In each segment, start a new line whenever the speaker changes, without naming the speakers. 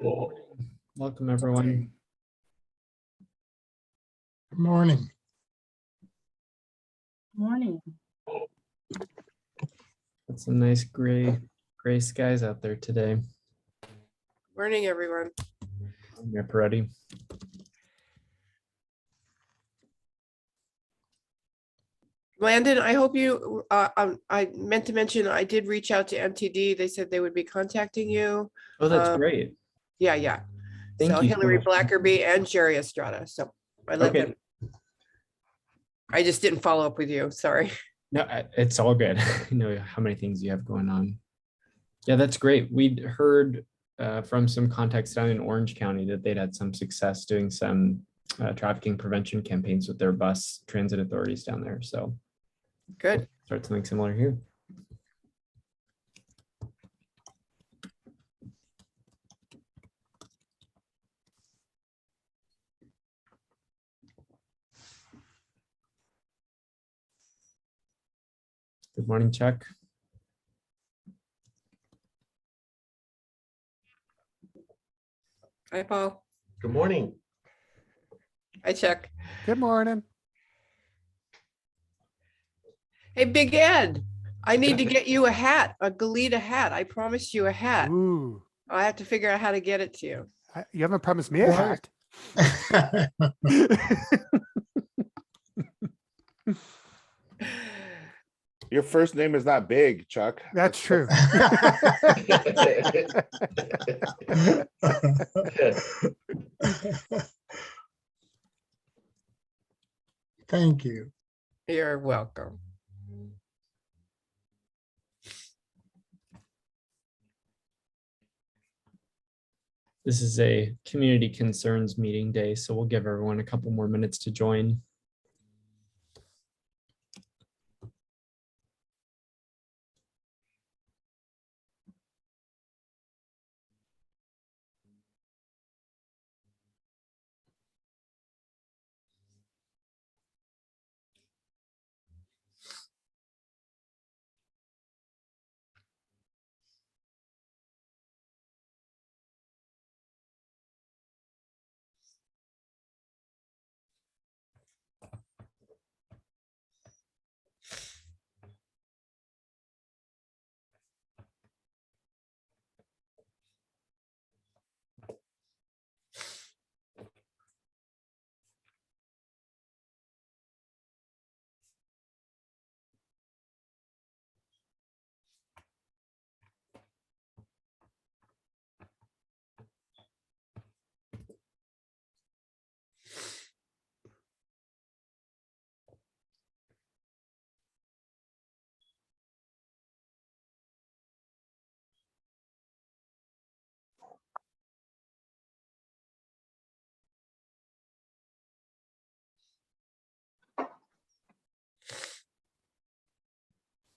Welcome, everyone.
Good morning.
Morning.
Got some nice gray skies out there today.
Morning, everyone.
Mayor Peretti.
Landon, I hope you, I meant to mention, I did reach out to MTD. They said they would be contacting you.
Oh, that's great.
Yeah.
Thank
So
you so
Hillary
much.
Blackerby and Jerry Estrada. So I let
Okay.
them. I just didn't follow up with you. Sorry.
No, it's all good. I know how many things you have going on. Yeah, that's great. We'd heard from some contacts down in Orange County that they'd had some success doing some trafficking prevention campaigns with their bus transit authorities down there. So
Good.
start something similar here. Good morning, Chuck.
Hi, Paul.
Good morning.
Hi, Chuck.
Good morning.
Hey, Big Ed. I need to get you a hat, a Goleta hat. I promised you a hat.
Ooh,
I have to figure out how to get it to you.
you haven't promised me a
What?
hat.
Your first name is not big, Chuck.
That's true.
Thank you.
You're welcome.
This is a community concerns meeting day, so we'll give everyone a couple more minutes to join.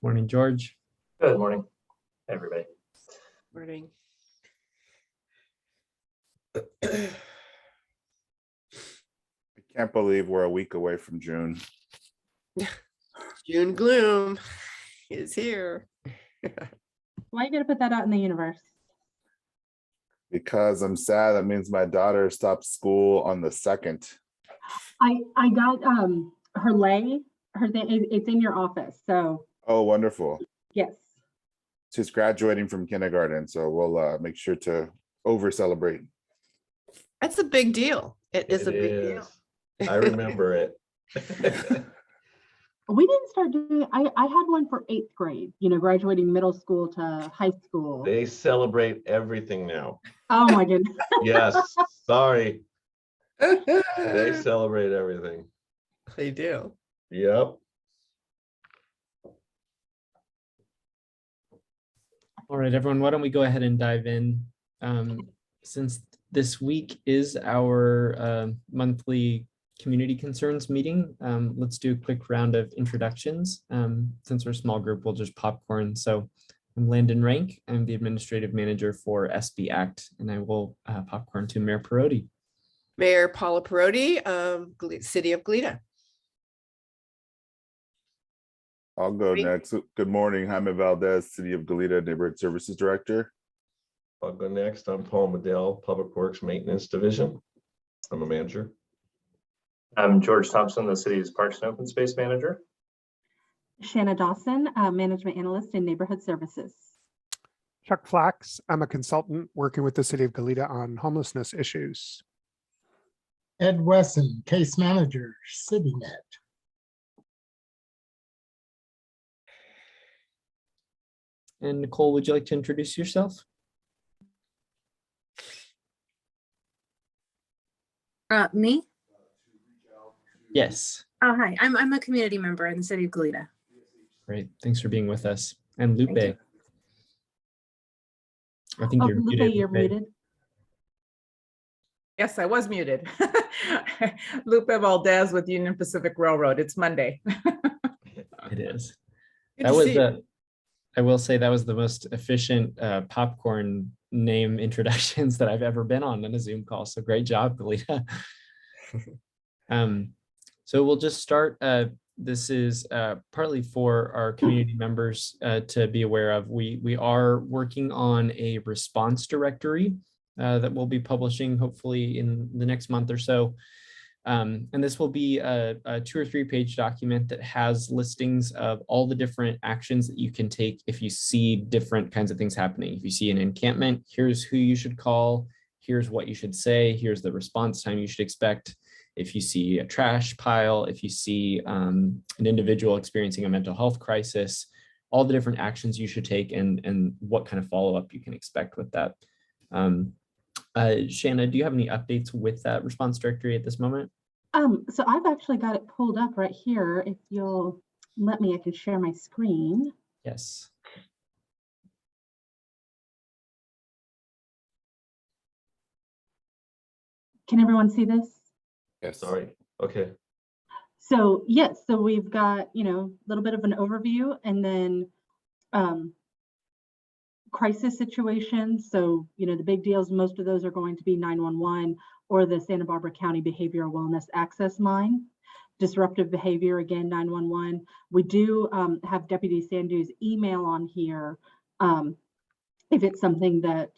Morning, George.
Good morning, everybody.
Morning.
I can't believe we're a week away from June.
June gloom is here.
Why are you gonna put that out in the universe?
Because I'm sad. That means my daughter stopped school on the 2nd.
I got her thing. It's in your office. So
Oh, wonderful.
yes.
She's graduating from kindergarten, so we'll make sure to over celebrate.
That's a big deal. It is a big deal.
I remember it.
We didn't start doing. I had one for 8th grade. You know, graduating middle school to high school.
They celebrate everything now.
Oh my goodness.
Yes, sorry. They celebrate everything.
They do.
Yep.
All right, everyone, why don't we go ahead and dive in? Since this week is our monthly community concerns meeting, let's do a quick round of introductions. Since we're a small group, we'll just popcorn. So I'm Landon Rank. I'm the administrative manager for SB Act, and I will popcorn to Mayor Perotti.
Mayor Paula Perotti, City of Goleta.
I'll go
Great.
next. Good morning, Jaime Valdez, City of Goleta Neighborhood Services Director.
I'll go next. I'm Paul Medell, Public Works Maintenance Division. I'm a manager.
I'm George Thompson, the city's Parks and Open Space Manager.
Shanna Dawson, Management Analyst in Neighborhood Services.
Chuck Flax, I'm a consultant working with the city of Goleta on homelessness issues.
Ed Wesson, Case Manager, CityNet.
And Nicole, would you like to introduce yourself?
Me?
Yes.
Oh, hi. I'm a community member in the city of Goleta.
Great. Thanks for being with us. And
Thank
Lupe.
you.
I think
Oh,
you're
Lupe,
muted.
you're
Lupe.
muted.
Yes, I was muted. Lupe Valdez with Union Pacific Railroad. It's Monday.
It is.
Good
That
to
was
see you.
I will say that was the most efficient popcorn name introductions that I've ever been on in a Zoom call. So great job, Goleta. So we'll just start. This is partly for our community members to be aware of. We are working on a response directory that we'll be publishing hopefully in the next month or so. And this will be a 2 or 3 page document that has listings of all the different actions that you can take if you see different kinds of things happening. If you see an encampment, here's who you should call, here's what you should say, here's the response time you should expect. If you see a trash pile, if you see an individual experiencing a mental health crisis, all the different actions you should take and what kind of follow-up you can expect with that. Shanna, do you have any updates with that response directory at this moment?
So I've actually got it pulled up right here. If you'll let me, I can share my screen.
Yes.
Can everyone see this?
Yes.
Sorry. Okay.
So yes, so we've got, a little bit of an overview and then crisis situations. So, the big deals, most of those are going to be 911 or the Santa Barbara County Behavioral Wellness Access Line. Disruptive behavior, again, 911. We do have Deputy Sandu's email on here if it's something that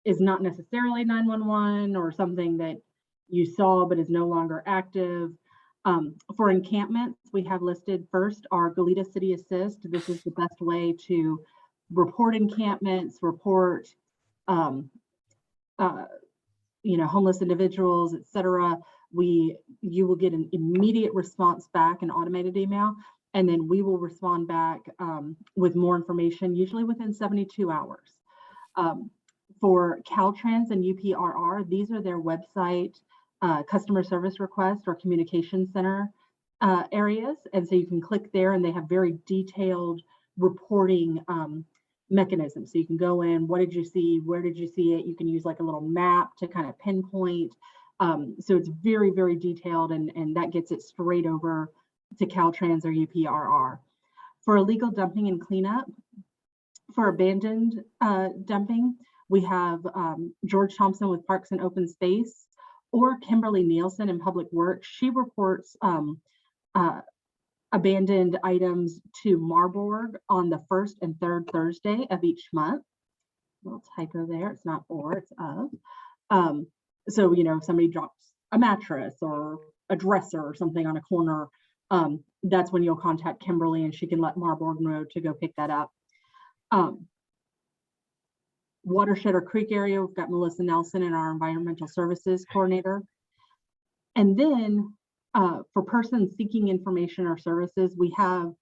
is not necessarily 911 or something that you saw but is no longer active. For encampments, we have listed first our Goleta City Assist. This is the best way to report encampments, report homeless individuals, etc. You will get an immediate response back, an automated email, and then we will respond back with more information, usually within 72 hours. For Caltrans and UPRR, these are their website customer service request or communication center areas. And so you can click there and they have very detailed reporting mechanisms. So you can go in, what did you see? Where did you see it? You can use like a little map to kind of pinpoint. So it's very, very detailed and that gets it straight over to Caltrans or UPRR. For illegal dumping and cleanup, for abandoned dumping, we have George Thompson with Parks and Open Space or Kimberly Nielsen in Public Works. She reports abandoned items to Marburg on the 1st and 3rd Thursday of each month. Little typo there, it's not or, it's of. So, if somebody drops a mattress or a dresser or something on a corner, that's when you'll contact Kimberly and she can let Marburg know to go pick that up. Watershed or creek area, we've got Melissa Nelson and our environmental services coordinator. And then for persons seeking information or services, we have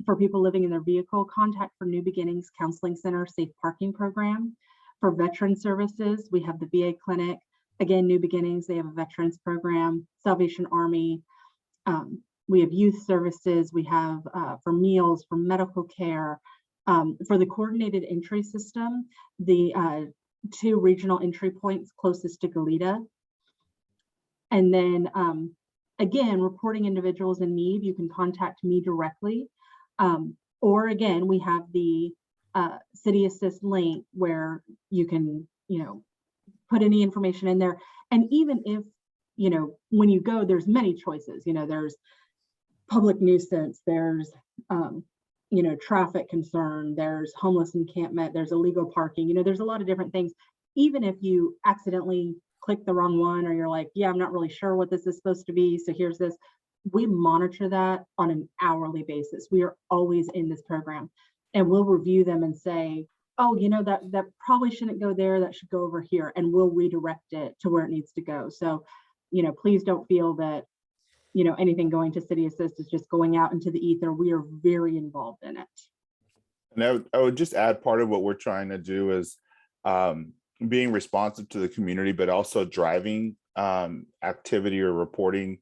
for people living in their vehicle, contact for New Beginnings Counseling Center Safe Parking Program. For veteran services, we have the VA clinic. Again, New Beginnings, they have a veterans program. Salvation Army. We have youth services. We have for meals, for medical care. For the coordinated entry system, the 2 regional entry points closest to Goleta. And then again, reporting individuals in need, you can contact me directly. Or again, we have the City Assist link where you can, put any information in there. And even if, when you go, there's many choices, there's public nuisance, there's traffic concern, there's homeless encampment, there's illegal parking, there's a lot of different things. Even if you accidentally click the wrong one, or you're like, yeah, I'm not really sure what this is supposed to be, so here's this. We monitor that on an hourly basis. We are always in this program, and we'll review them and say, oh, that probably shouldn't go there, that should go over here, and we'll redirect it to where it needs to go. So, please don't feel that, anything going to City Assist is just going out into the ether. We are very involved in it.
And I would just add, part of what we're trying to do is being responsive to the community, but also driving activity or reporting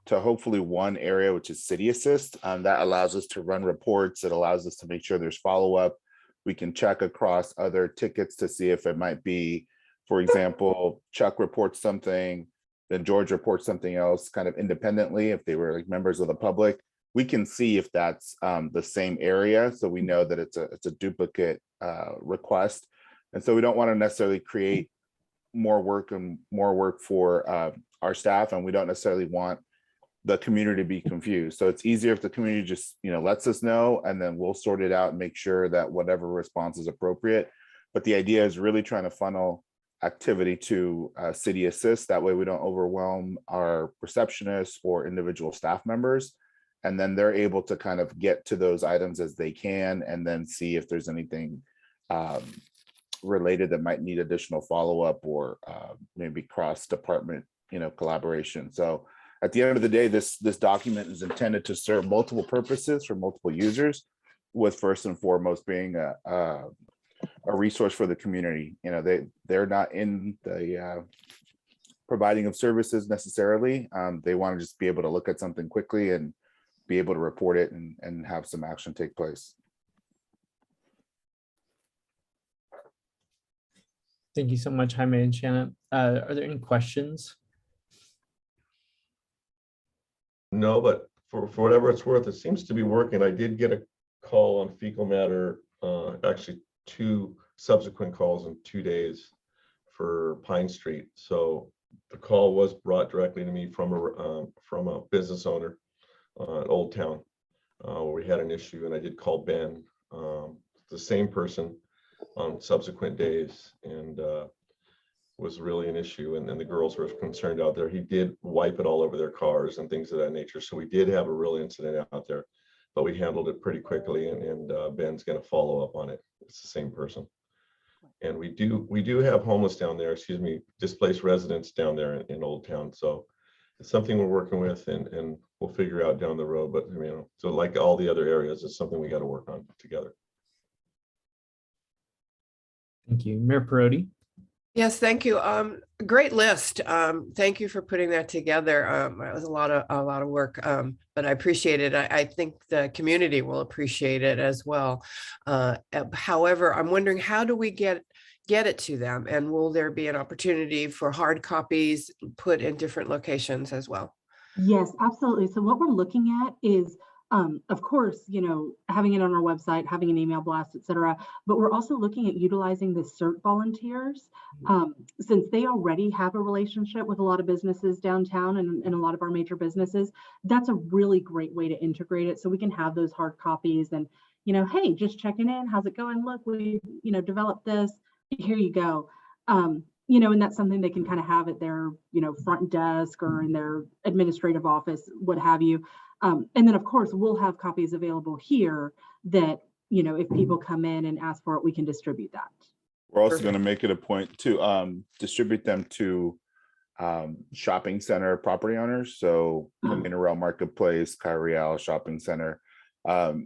to hopefully one area, which is City Assist. That allows us to run reports. It allows us to make sure there's follow-up. We can check across other tickets to see if it might be, for example, Chuck reports something, then George reports something else kind of independently. If they were like members of the public, we can see if that's the same area. So we know that it's a duplicate request. And so we don't want to necessarily create more work for our staff, and we don't necessarily want the community to be confused. So it's easier if the community just, lets us know, and then we'll sort it out and make sure that whatever response is appropriate. But the idea is really trying to funnel activity to City Assist. That way we don't overwhelm our receptionists or individual staff members. And then they're able to kind of get to those items as they can, and then see if there's anything related that might need additional follow-up, or maybe cross-department, collaboration. So at the end of the day, this document is intended to serve multiple purposes for multiple users, with first and foremost being a resource for the community. They're not in the providing of services necessarily. They want to just be able to look at something quickly and be able to report it and have some action take place.
Thank you so much, Jaime and Shanna. Are there any questions?
No, but for whatever it's worth, it seems to be working. I did get a call on fecal matter, actually 2 subsequent calls in 2 days for Pine Street. So the call was brought directly to me from a business owner in Old Town, where we had an issue, and I did call Ben, the same person, on subsequent days, and was really an issue, and the girls were concerned out there. He did wipe it all over their cars and things of that nature. So we did have a real incident out there, but we handled it pretty quickly, and Ben's going to follow up on it. It's the same person. And we do have homeless down there, displaced residents down there in Old Town. So it's something we're working with, and we'll figure out down the road. But so like all the other areas, it's something we got to work on together.
Thank you. Mayor Perotti.
Yes, thank you. Great list. Thank you for putting that together. It was a lot of work, but I appreciate it. I think the community will appreciate it as well. However, I'm wondering, how do we get it to them? And will there be an opportunity for hard copies put in different locations as well?
Yes, absolutely. So what we're looking at is, of course, having it on our website, having an email blast, et cetera, but we're also looking at utilizing the CERT volunteers, since they already have a relationship with a lot of businesses downtown and a lot of our major businesses. That's a really great way to integrate it. So we can have those hard copies and, hey, just checking in. How's it going? Look, we, developed this. Here you go. And that's something they can kind of have at their, front desk or in their administrative office, what have you. And then, of course, we'll have copies available here that, if people come in and ask for it, we can distribute that.
We're also going to make it a point to distribute them to shopping center property owners. So the Mineral Marketplace, Kyriel Shopping Center,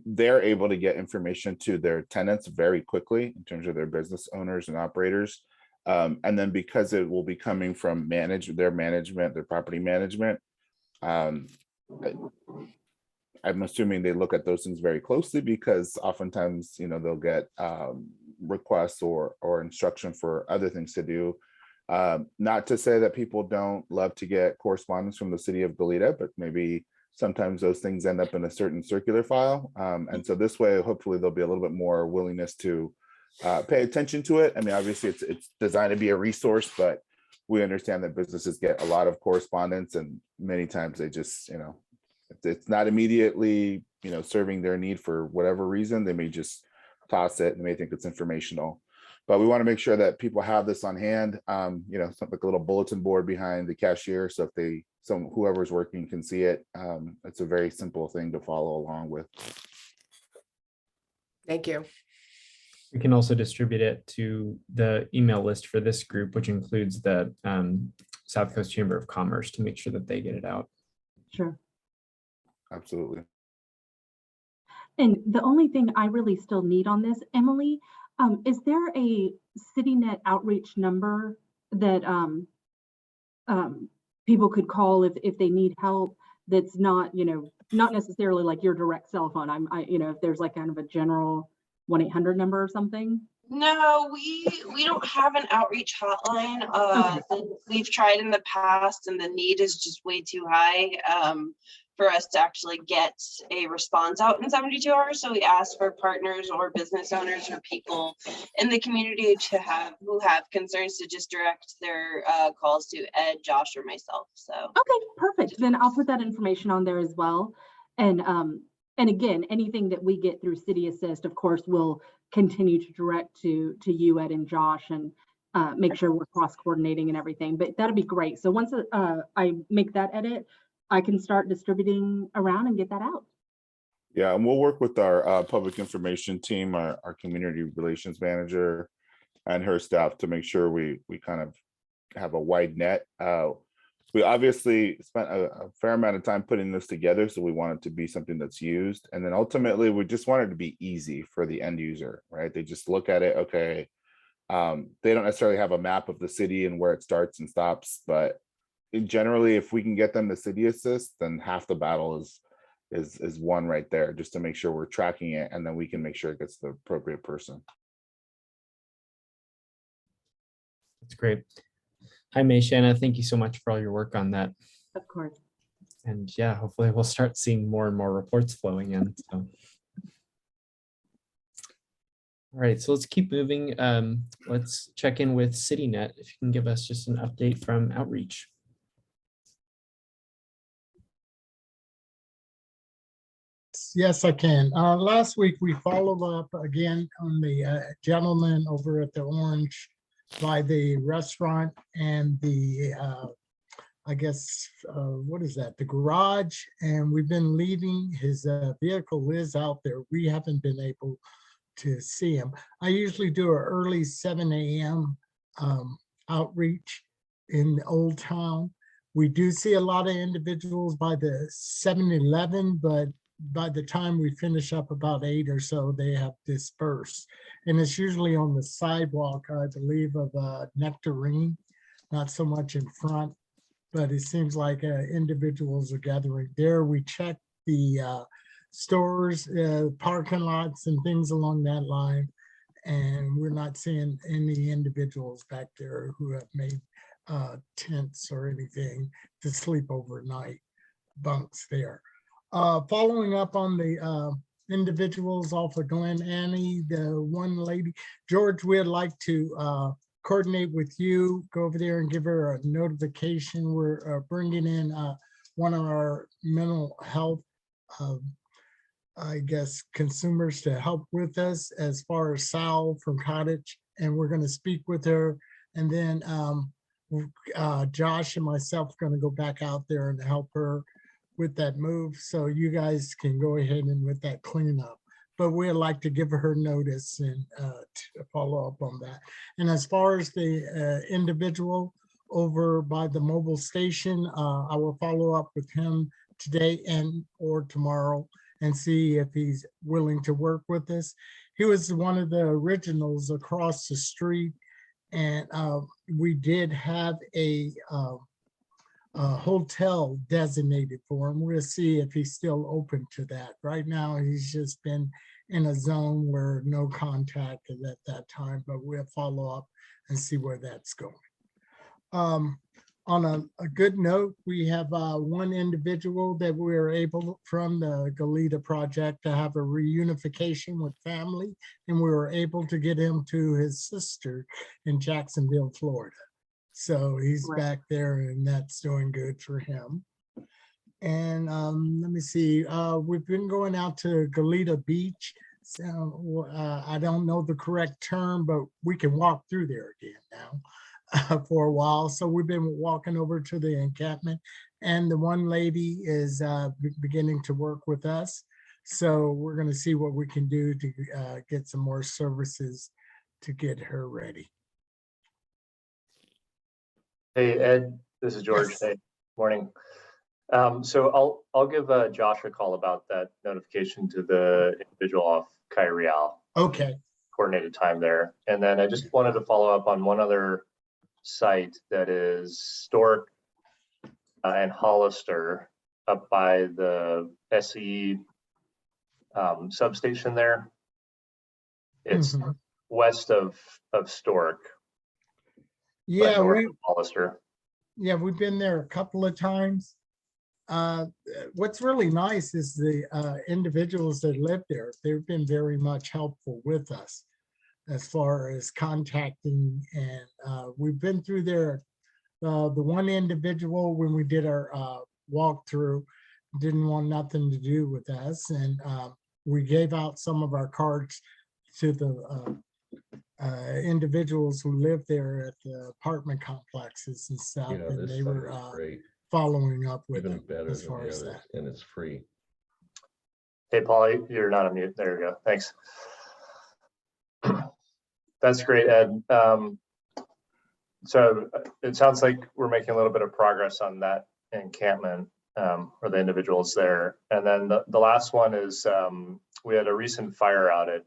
they're able to get information to their tenants very quickly in terms of their business owners and operators. And then because it will be coming from their property management, I'm assuming they look at those things very closely, because oftentimes, they'll get requests or instruction for other things to do. Not to say that people don't love to get correspondence from the city of Goleta, but maybe sometimes those things end up in a certain circular file. And so this way, hopefully there'll be a little bit more willingness to pay attention to it. I mean, obviously it's designed to be a resource, but we understand that businesses get a lot of correspondence, and many times they just, it's not immediately, serving their need for whatever reason, they may just toss it, they may think it's informational. But we want to make sure that people have this on hand, something like a little bulletin board behind the cashier. So if whoever's working can see it, it's a very simple thing to follow along with.
Thank you.
We can also distribute it to the email list for this group, which includes the South Coast Chamber of Commerce, to make sure that they get it out.
Sure.
Absolutely.
And the only thing I really still need on this, Emily, is there a CityNet outreach number that people could call if they need help? That's not, not necessarily like your direct cell phone. If there's like kind of a general 1-800 number or something.
No, we don't have an outreach hotline. We've tried in the past, and the need is just way too high for us to actually get a response out in 72 hours. So we ask for partners or business owners or people in the community who have concerns to just direct their calls to Ed, Josh, or myself. So
okay, perfect. Then I'll put that information on there as well. And again, anything that we get through City Assist, of course, will continue to direct to you, Ed, and Josh, and make sure we're cross-coordinating and everything. But that'd be great. So once I make that edit, I can start distributing around and get that out.
Yeah, and we'll work with our public information team, our community relations manager, and her staff to make sure we kind of have a wide net. We obviously spent a fair amount of time putting this together, so we want it to be something that's used. And then ultimately, we just want it to be easy for the end user, right? They just look at it, okay. They don't necessarily have a map of the city and where it starts and stops, but generally, if we can get them to City Assist, then half the battle is won right there, just to make sure we're tracking it, and then we can make sure it gets the appropriate person.
That's great. Hi, May Shanna. Thank you so much for all your work on that.
Of course.
And yeah, hopefully we'll start seeing more and more reports flowing in. So. All right, so let's keep moving. Let's check in with CityNet. If you can give us just an update from outreach.
Yes, I can. Last week, we followed up again on the gentleman over at the Orange by the restaurant and the, I guess, what is that? The garage. And we've been leaving. His vehicle is out there. We haven't been able to see him. I usually do an early 7 a.m. Outreach in Old Town. We do see a lot of individuals by the 7-Eleven, but by the time we finish up about 8 or so, they have dispersed. And it's usually on the sidewalk, I believe, of Nectarine, not so much in front, but it seems like individuals are gathering there. We check the stores, parking lots and things along that line, and we're not seeing any individuals back there who have made tents or anything to sleep overnight, bunks there. Following up on the individuals off of Glen Annie, the one lady, George, we'd like to coordinate with you, go over there and give her a notification. We're bringing in one of our mental health, I guess, consumers to help with us as far as Sal from Cottage, and we're going to speak with her. And then Josh and myself are going to go back out there and help her with that move, so you guys can go ahead and with that cleanup. But we'd like to give her notice and to follow up on that. And as far as the individual over by the mobile station, I will follow up with him today and or tomorrow and see if he's willing to work with us. He was one of the originals across the street, and we did have a hotel designated for him. We'll see if he's still open to that. Right now, he's just been in a zone where no contact is at that time, but we'll follow up and see where that's going. On a good note, we have one individual that we were able from the Goleta project to have a reunification with family, and we were able to get him to his sister in Jacksonville, Florida. So he's back there, and that's doing good for him. And let me see, we've been going out to Goleta Beach. So I don't know the correct term, but we can walk through there again now for a while. So we've been walking over to the encampment, and the one lady is beginning to work with us. So we're going to see what we can do to get some more services to get her ready.
Hey, Ed, this is George.
Yes.
Hey, morning. So I'll give Josh a call about that notification to the individual off Kyriel.
Okay.
Coordinated time there. And then I just wanted to follow up on one other site that is Stork and Hollister up by the SE substation there. It's west of Stork.
Yeah,
north of Hollister.
Yeah, we've been there a couple of times. What's really nice is the individuals that live there. They've been very much helpful with us as far as contacting, and we've been through there. The one individual, when we did our walkthrough, didn't want nothing to do with us, and we gave out some of our cards to the individuals who live there at the apartment complexes and stuff,
Yeah,
and
this
they
site
were
is great.
following up with
Even
them
better
as
than
far
the
as
others,
that.
and it's free.
Hey, Polly, you're not on mute. There you go. Thanks. That's great, Ed. So it sounds like we're making a little bit of progress on that encampment or the individuals there. And then the last one is we had a recent fire out at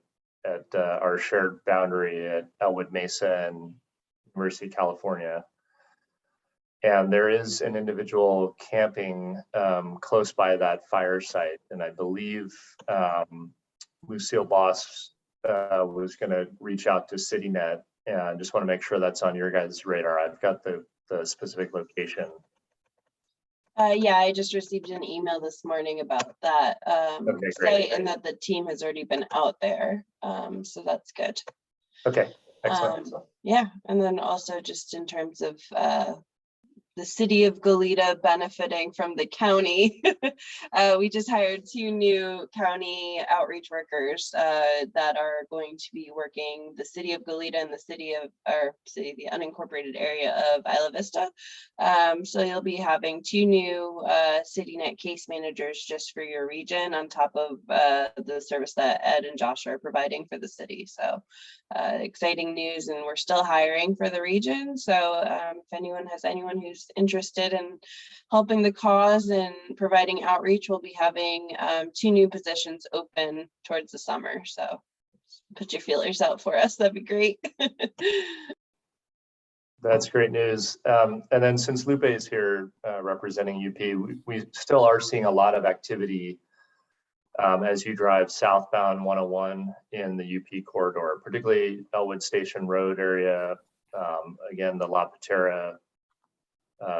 our shared boundary at Elwood Mesa and Mercy, California. And there is an individual camping close by that fire site. And I believe Lucille Boss was going to reach out to CityNet, and I just want to make sure that's on your guys' radar. I've got the specific location.
Yeah, I just received an email this morning about that
Okay,
site, and that the team has already been out there. So that's good.
Okay, excellent.
Yeah, and then also just in terms of the city of Goleta benefiting from the county. We just hired 2 new county outreach workers that are going to be working the city of Goleta and the unincorporated area of Isla Vista. So you'll be having 2 new CityNet case managers just for your region on top of the service that Ed and Josh are providing for the city. So exciting news, and we're still hiring for the region. So if anyone has anyone who's interested in helping the cause and providing outreach, we'll be having 2 new positions open towards the summer. So put your feelers out for us. That'd be great.
That's great news. And then since Lupe is here representing UP, we still are seeing a lot of activity as you drive southbound 101 in the UP corridor, particularly Elwood Station Road area. Again, the La Patera,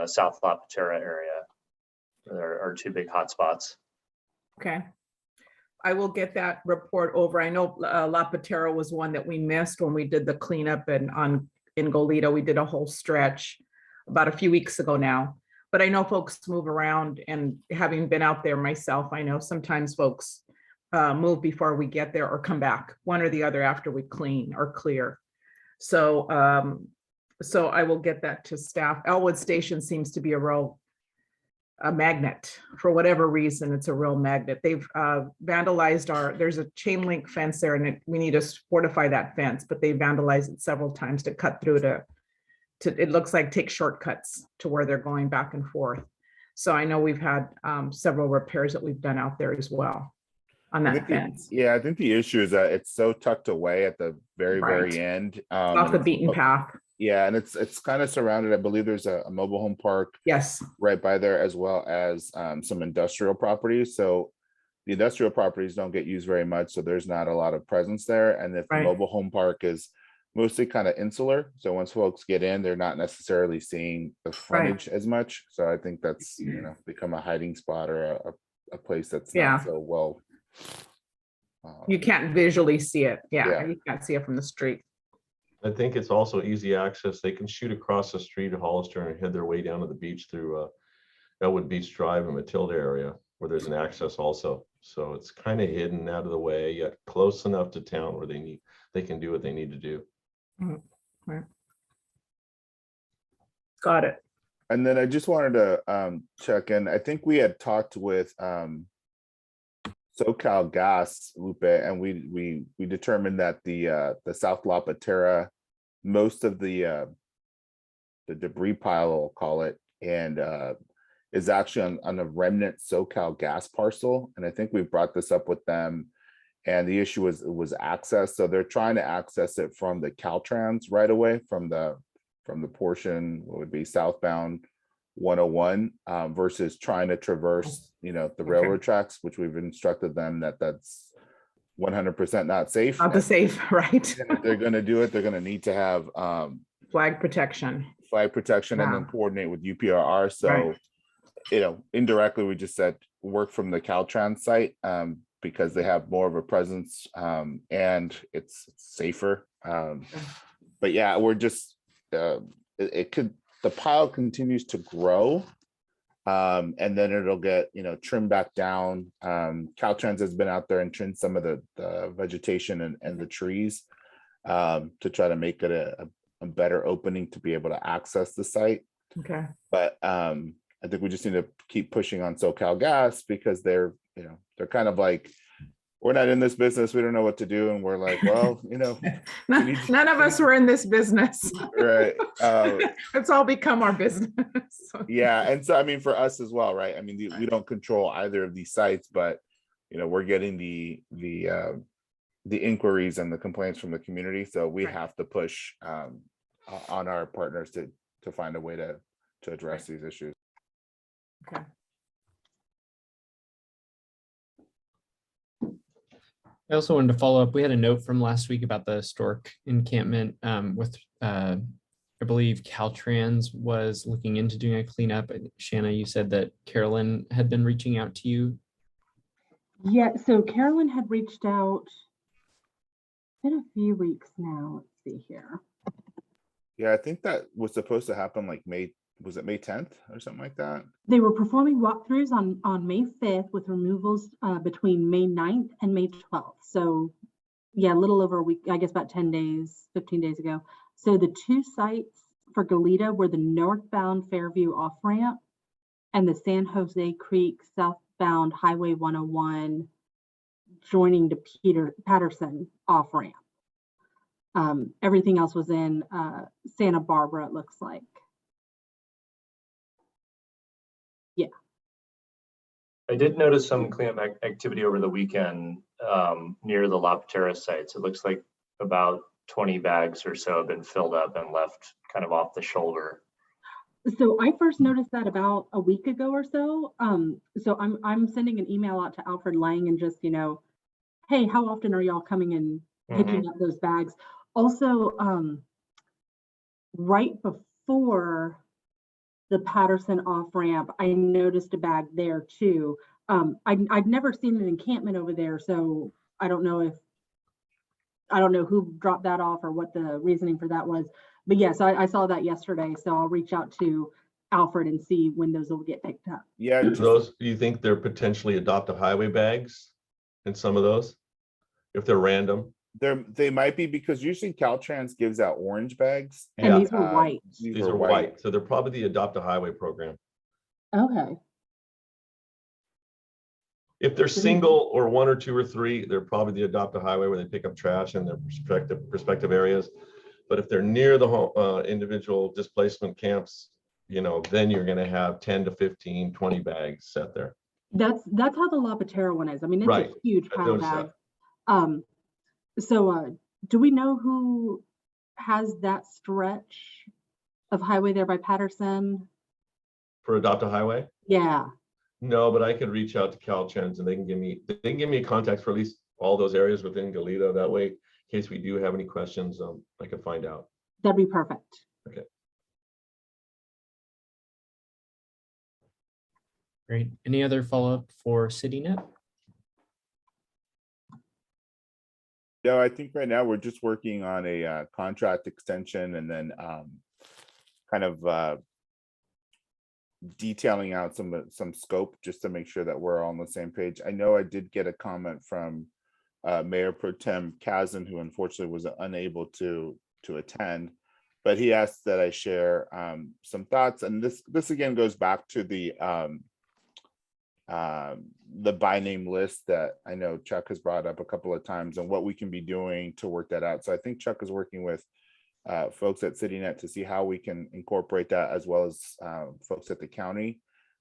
South La Patera area are 2 big hotspots.
Okay. I will get that report over. I know La Patera was one that we missed when we did the cleanup, and in Goleta, we did a whole stretch about a few weeks ago now. But I know folks move around, and having been out there myself, I know sometimes folks move before we get there or come back, one or the other after we clean or clear. So so I will get that to staff. Elwood Station seems to be a magnet for whatever reason. It's a real magnet. They've vandalized there's a chain link fence there, and we need to fortify that fence, but they vandalized it several times to cut through to it looks like take shortcuts to where they're going back and forth. So I know we've had several repairs that we've done out there as well on that fence.
Yeah, I think the issue is that it's so tucked away at the very, very end.
Off the beaten path.
Yeah, and it's kind of surrounded. I believe there's a mobile home park.
Yes.
Right by there, as well as some industrial properties. So the industrial properties don't get used very much, so there's not a lot of presence there. And if the mobile home park is mostly kind of insular, so once folks get in, they're not necessarily seeing the frontage as much. So I think that's become a hiding spot or a place that's not so well.
You can't visually see it. Yeah, you can't see it from the street.
I think it's also easy access. They can shoot across the street at Hollister and head their way down to the beach through Elwood Beach Drive and Matilda area where there's an access also. So it's kind of hidden out of the way, yet close enough to town where they can do what they need to do.
Right. Got it.
And then I just wanted to check in. I think we had talked with SoCal Gas, Lupe, and we determined that the South La Patera, most of the debris pile, I'll call it, and is actually on a remnant SoCal Gas parcel. And I think we brought this up with them, and the issue was access. So they're trying to access it from the Caltrans right away, from the portion what would be southbound 101 versus trying to traverse, the railroad tracks, which we've instructed them that's 100% not safe.
Not the safe, right?
And if they're going to do it, they're going to need to have
Flag protection.
and then coordinate with UPRR. So,
Right.
Indirectly, we just said work from the Caltrans site because they have more of a presence and it's safer. But yeah, we're just the pile continues to grow and then it'll get trimmed back down. Caltrans has been out there and trimmed some of the vegetation and the trees to try to make it a better opening to be able to access the site.
Okay.
But I think we just need to keep pushing on SoCal Gas because they're kind of like, we're not in this business. We don't know what to do. And we're like, well,
None of us were in this business.
right.
It's all become our business.
Yeah. And so, I mean, for us as well, right? I mean, we don't control either of these sites, but, we're getting the inquiries and the complaints from the community. So we have to push on our partners to find a way to address these issues.
Okay.
I also wanted to follow up. We had a note from last week about the stork encampment with, I believe Caltrans was looking into doing a cleanup. Shanna, you said that Carolyn had been reaching out to you.
Yeah, so Carolyn had reached out. It's been a few weeks now. Let's see here.
Yeah, I think that was supposed to happen like was it May 10th or something like that?
They were performing walkthroughs on May 5th with removals between May 9th and May 12th. So yeah, a little over a week, I guess about 10 days, 15 days ago. So the two sites for Goleta were the northbound Fairview off-ramp and the San Jose Creek southbound Highway 101 joining to Patterson off-ramp. Everything else was in Santa Barbara, it looks like. Yeah.
I did notice some cleanup activity over the weekend near the La Patera sites. It looks like about 20 bags or so have been filled up and left kind of off the shoulder.
So I first noticed that about a week ago or so. So I'm sending an email out to Alfred Lang and just, hey, how often are y'all coming and picking up those bags? Also, right before the Patterson off-ramp, I noticed a bag there too. I've never seen an encampment over there, so I don't know who dropped that off or what the reasoning for that was. But yes, I saw that yesterday, so I'll reach out to Alfred and see when those will get picked up.
Yeah.
Those, do you think they're potentially adopt a highway bags in some of those? If they're random?
They might be, because usually Caltrans gives out orange bags.
And these were white.
These are white. So they're probably the adopt a highway program.
Okay.
If they're single or one or two or three, they're probably the adopt a highway where they pick up trash in their respective areas. But if they're near the individual displacement camps, then you're going to have 10 to 15, 20 bags set there.
That's how the La Patera one is. I mean, it's
Right.
a huge pile bag. So do we know who has that stretch of highway there by Patterson?
For adopt a highway?
Yeah.
No, but I could reach out to Caltrans and they can give me a contact for at least all those areas within Goleta. That way, in case we do have any questions, I can find out.
That'd be perfect.
Okay.
Great. Any other follow-up for CityNet?
No, I think right now we're just working on a contract extension and then kind of detailing out some scope just to make sure that we're all on the same page. I know I did get a comment from Mayor Pro Tem Kaizan, who unfortunately was unable to attend, but he asked that I share some thoughts. And this again goes back to the by name list that I know Chuck has brought up a couple of times and what we can be doing to work that out. So I think Chuck is working with folks at CityNet to see how we can incorporate that, as well as folks at the county.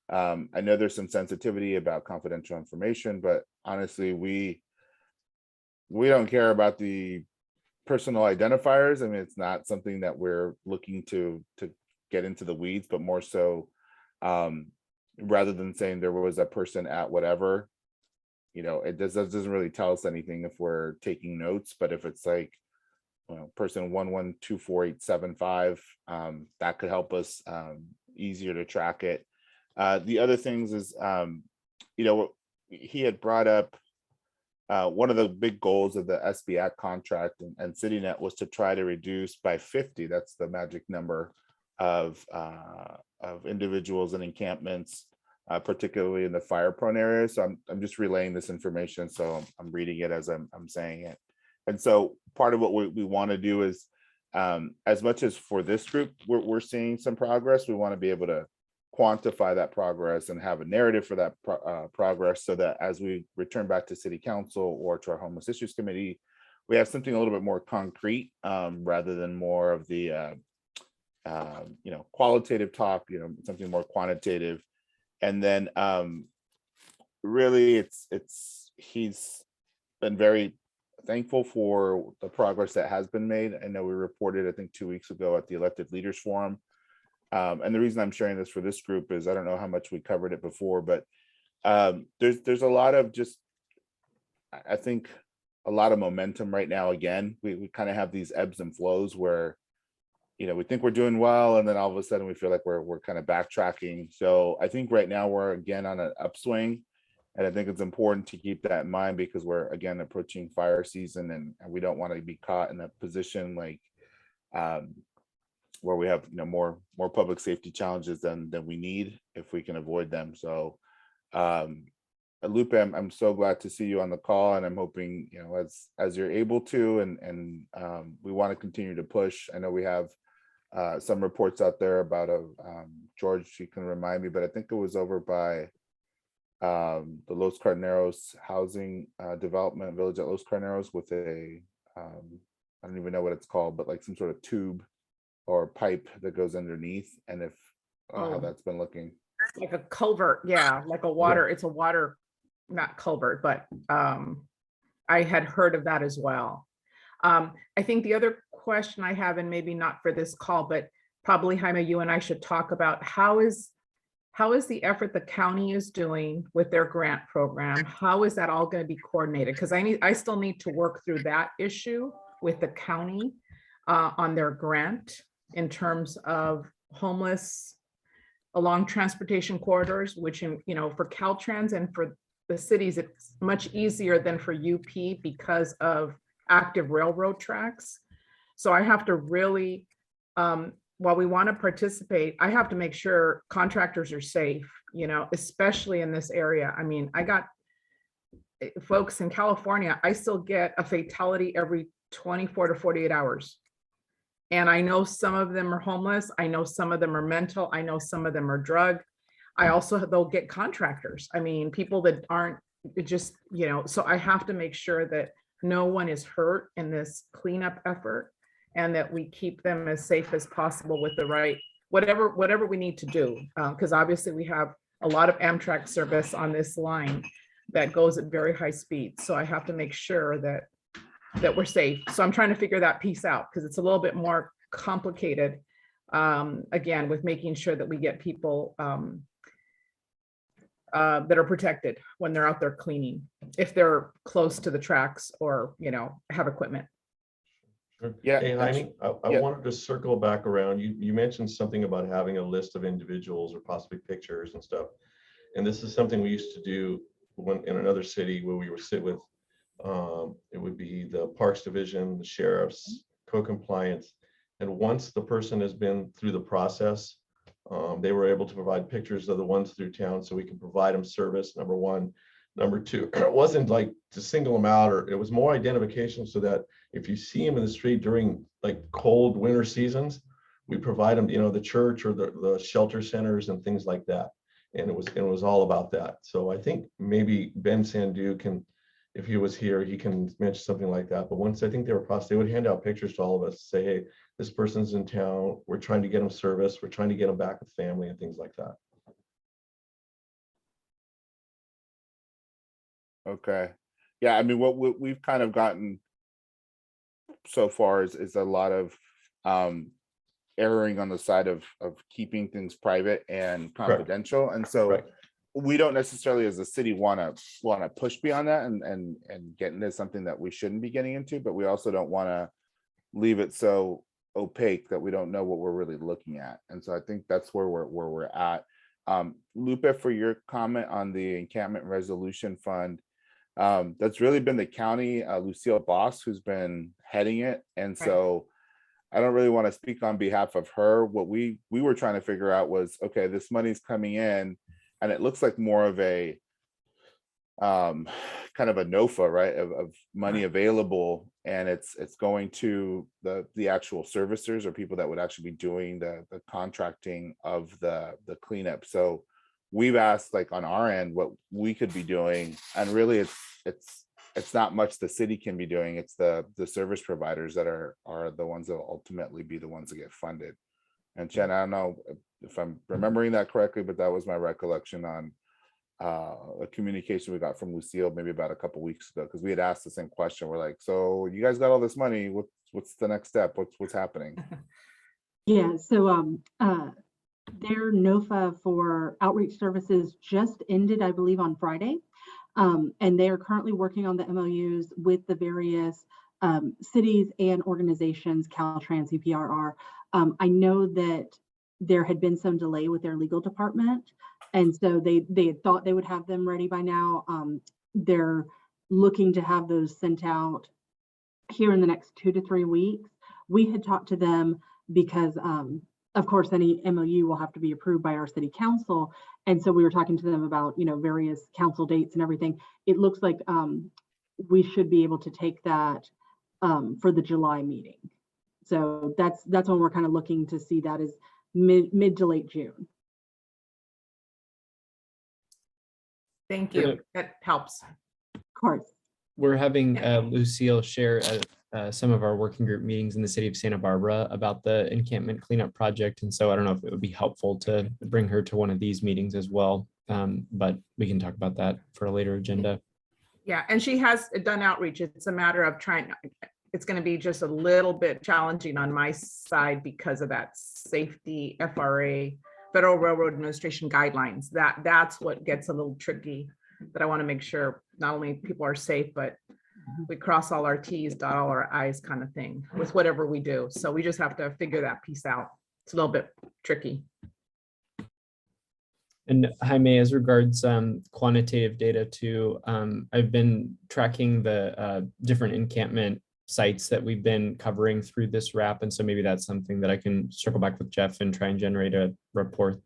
I know there's some sensitivity about confidential information, but honestly, we don't care about the personal identifiers. I mean, it's not something that we're looking to get into the weeds, but more so rather than saying there was a person at whatever, it doesn't really tell us anything if we're taking notes. But if it's like, person 1124875, that could help us easier to track it. The other things is, he had brought up one of the big goals of the SB contract and CityNet was to try to reduce by 50. That's the magic number of individuals and encampments, particularly in the fire-prone areas. So I'm just relaying this information, so I'm reading it as I'm saying it. And so part of what we want to do is, as much as for this group, we're seeing some progress, we want to be able to quantify that progress and have a narrative for that progress, so that as we return back to City Council or to our Homeless Issues Committee, we have something a little bit more concrete, rather than more of the qualitative talk, something more quantitative. And then really he's been very thankful for the progress that has been made. I know we reported, I think 2 weeks ago at the Elected Leaders Forum. And the reason I'm sharing this for this group is I don't know how much we covered it before, but there's a lot of I think a lot of momentum right now. Again, we kind of have these ebbs and flows where, we think we're doing well, and then all of a sudden we feel like we're kind of backtracking. So I think right now we're again on an upswing. And I think it's important to keep that in mind, because we're again approaching fire season, and we don't want to be caught in a position like where we have more public safety challenges than we need, if we can avoid them. So Lupe, I'm so glad to see you on the call, and I'm hoping as you're able to, and we want to continue to push. I know we have some reports out there about George, you can remind me, but I think it was over by the Los Carneros housing development village at Los Carneros with a I don't even know what it's called, but like some sort of tube or pipe that goes underneath, and if how that's been looking.
Like a culvert, yeah, like a water, it's a water, not culvert, but I had heard of that as well. I think the other question I have, and maybe not for this call, but probably Jaime, you and I should talk about how is the effort the county is doing with their grant program? How is that all going to be coordinated? Because I still need to work through that issue with the county on their grant in terms of homeless along transportation corridors, which for Caltrans and for the cities, it's much easier than for UP because of active railroad tracks. So I have to really, while we want to participate, I have to make sure contractors are safe, especially in this area. I mean, I got folks in California, I still get a fatality every 24 to 48 hours. And I know some of them are homeless. I know some of them are mental. I know some of them are drug. They'll get contractors. I mean, people that aren't just, so I have to make sure that no one is hurt in this cleanup effort, and that we keep them as safe as possible with the right, whatever we need to do. Because obviously we have a lot of Amtrak service on this line that goes at very high speed. So I have to make sure that we're safe. So I'm trying to figure that piece out, because it's a little bit more complicated, again, with making sure that we get people that are protected when they're out there cleaning, if they're close to the tracks or, have equipment.
Yeah.
Hey, Jaime, I wanted to circle back around. You mentioned something about having a list of individuals or possibly pictures and stuff. And this is something we used to do in another city where we would sit with, it would be the Parks Division, the sheriffs, co-compliance. And once the person has been through the process, They were able to provide pictures of the ones through town so we can provide them service, number one. Number two, it wasn't like to single them out, or it was more identification so that if you see them in the street during like cold winter seasons, we provide them, the church or the shelter centers and things like that. And it was all about that. So I think maybe Ben Sandu can, if he was here, he can mention something like that. But once I think they were processed, they would hand out pictures to all of us, say, hey, this person's in town. We're trying to get them service. We're trying to get them back with family and things like that.
Okay. Yeah, I mean, what we've kind of gotten so far is a lot of erring on the side of keeping things private and confidential. And so
Right.
we don't necessarily as a city want to push beyond that and get into something that we shouldn't be getting into, but we also don't want to leave it so opaque that we don't know what we're really looking at. And so I think that's where we're at. Lupe, for your comment on the encampment resolution fund, that's really been the county, Lucille Boss, who's been heading it. And so I don't really want to speak on behalf of her. What we were trying to figure out was, okay, this money's coming in and it looks like more of a kind of a NOFA, right, of money available, and it's going to the actual servicers or people that would actually be doing the contracting of the cleanup. So we've asked, like, on our end what we could be doing, and really it's not much the city can be doing. It's the service providers that are the ones that will ultimately be the ones that get funded. And Jen, I don't know if I'm remembering that correctly, but that was my recollection on a communication we got from Lucille maybe about a couple weeks ago, because we had asked the same question. We're like, so you guys got all this money, what's the next step, what's happening?
Yeah, so their NOFA for outreach services just ended, I believe, on Friday. And they are currently working on the MOUs with the various cities and organizations, Caltrans, CPRR. I know that there had been some delay with their legal department, and so they had thought they would have them ready by now. They're looking to have those sent out here in the next 2 to 3 weeks. We had talked to them because, of course, any MOU will have to be approved by our city council. And so we were talking to them about, various council dates and everything. It looks like we should be able to take that for the July meeting. So that's when we're kind of looking to see that is mid to late June.
Thank you. That helps.
Of course.
We're having Lucille share some of our working group meetings in the city of Santa Barbara about the encampment cleanup project. And so I don't know if it would be helpful to bring her to one of these meetings as well. But we can talk about that for a later agenda.
Yeah, and she has done outreach. It's a matter of it's going to be just a little bit challenging on my side because of that safety FRA, Federal Railroad Administration guidelines. That's what gets a little tricky, that I want to make sure not only people are safe, but we cross all our T's, dot all our I's kind of thing with whatever we do. So we just have to figure that piece out. It's a little bit tricky.
And Jaime, as regards quantitative data too, I've been tracking the different encampment sites that we've been covering through this wrap. And so maybe that's something that I can circle back with Jeff and try and generate a report.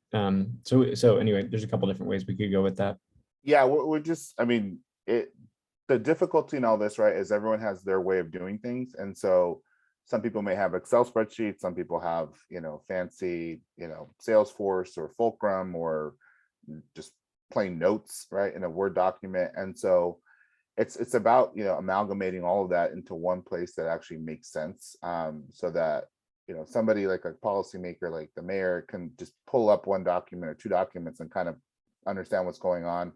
So anyway, there's a couple different ways we could go with that.
Yeah, we're just, I mean, the difficulty in all this, right, is everyone has their way of doing things. And so some people may have Excel spreadsheets, some people have, fancy, Salesforce or Fulcrum or just plain notes, right, in a Word document. And so it's about, amalgamating all of that into one place that actually makes sense, so that, somebody like a policymaker, like the mayor, can just pull up one document or two documents and kind of understand what's going on,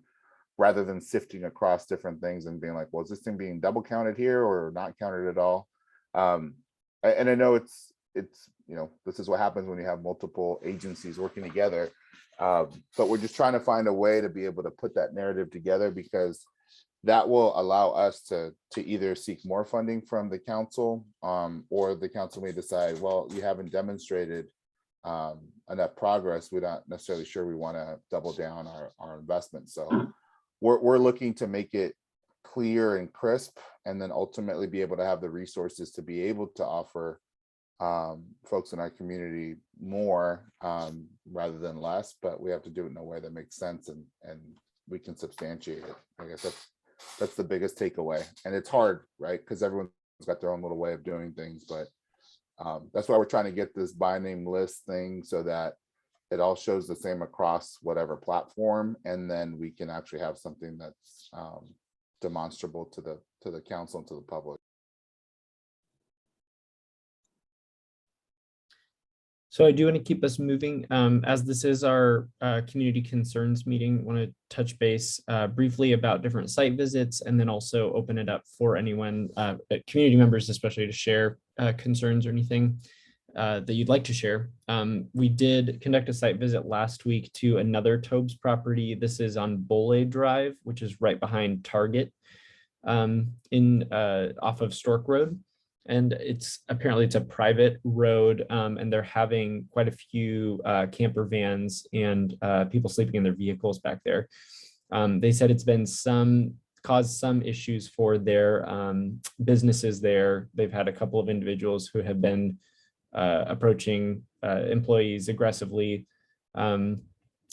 rather than sifting across different things and being like, well, is this thing being double counted here or not counted at all? And I know it's this is what happens when you have multiple agencies working together. But we're just trying to find a way to be able to put that narrative together, because that will allow us to either seek more funding from the council, or the council may decide, well, you haven't demonstrated enough progress. We're not necessarily sure we want to double down our investment. So we're looking to make it clear and crisp, and then ultimately be able to have the resources to be able to offer folks in our community more rather than less, but we have to do it in a way that makes sense and we can substantiate it. I guess that's the biggest takeaway. And it's hard, right? Because everyone's got their own little way of doing things, but that's why we're trying to get this by name list thing so that it all shows the same across whatever platform, and then we can actually have something that's demonstrable to the council and to the public.
So I do want to keep us moving. As this is our community concerns meeting, want to touch base briefly about different site visits, and then also open it up for anyone, community members especially, to share concerns or anything that you'd like to share. We did conduct a site visit last week to another Tobes property. This is on Bole Drive, which is right behind Target off of Stork Road. And apparently it's a private road, and they're having quite a few camper vans and people sleeping in their vehicles back there. They said it's been caused some issues for their businesses there. They've had a couple of individuals who have been approaching employees aggressively.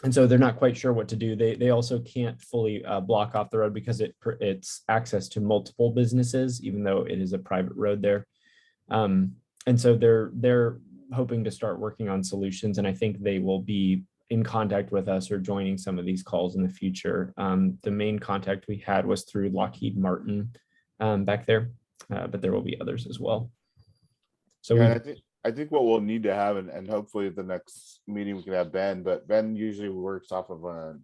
And so they're not quite sure what to do. They also can't fully block off the road because it's access to multiple businesses, even though it is a private road there. And so they're hoping to start working on solutions, and I think they will be in contact with us or joining some of these calls in the future. The main contact we had was through Lockheed Martin back there, but there will be others as well. So
yeah, I think what we'll need to have, and hopefully the next meeting we can have Ben, but Ben usually works off of an